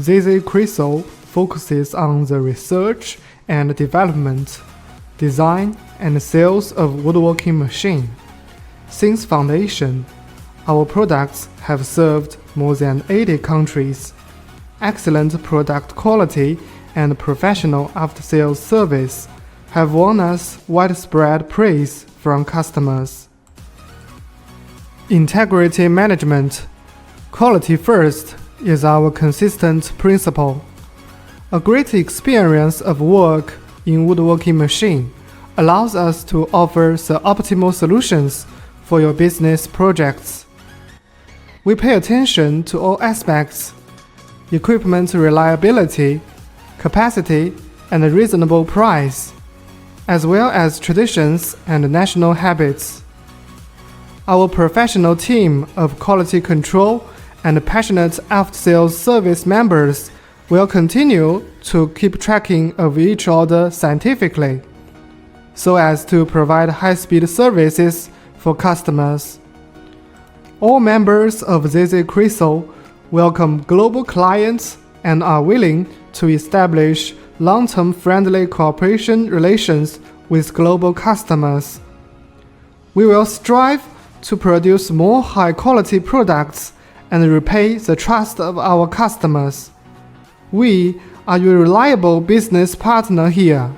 ZZ Crystal focuses on the research and development, design and sales of woodworking machines. Since foundation, our products have served more than 80 countries. Excellent product quality and professional after-sales service have won us widespread praise from customers. Integrity management. Quality first is our consistent principle. A great experience of work in woodworking machine allows us to offer the optimal solutions for your business projects. We pay attention to all aspects: equipment reliability, capacity, and a reasonable price, as well as traditions and national habits. Our professional team of quality control and passionate after-sales service members will continue to keep tracking of each order scientifically, so as to provide high-speed services for customers. All members of ZZ Crystal welcome global clients and are willing to establish long-term friendly cooperation relations with global customers. We will strive to produce more high-quality products and repay the trust of our customers. We are your reliable business partner here.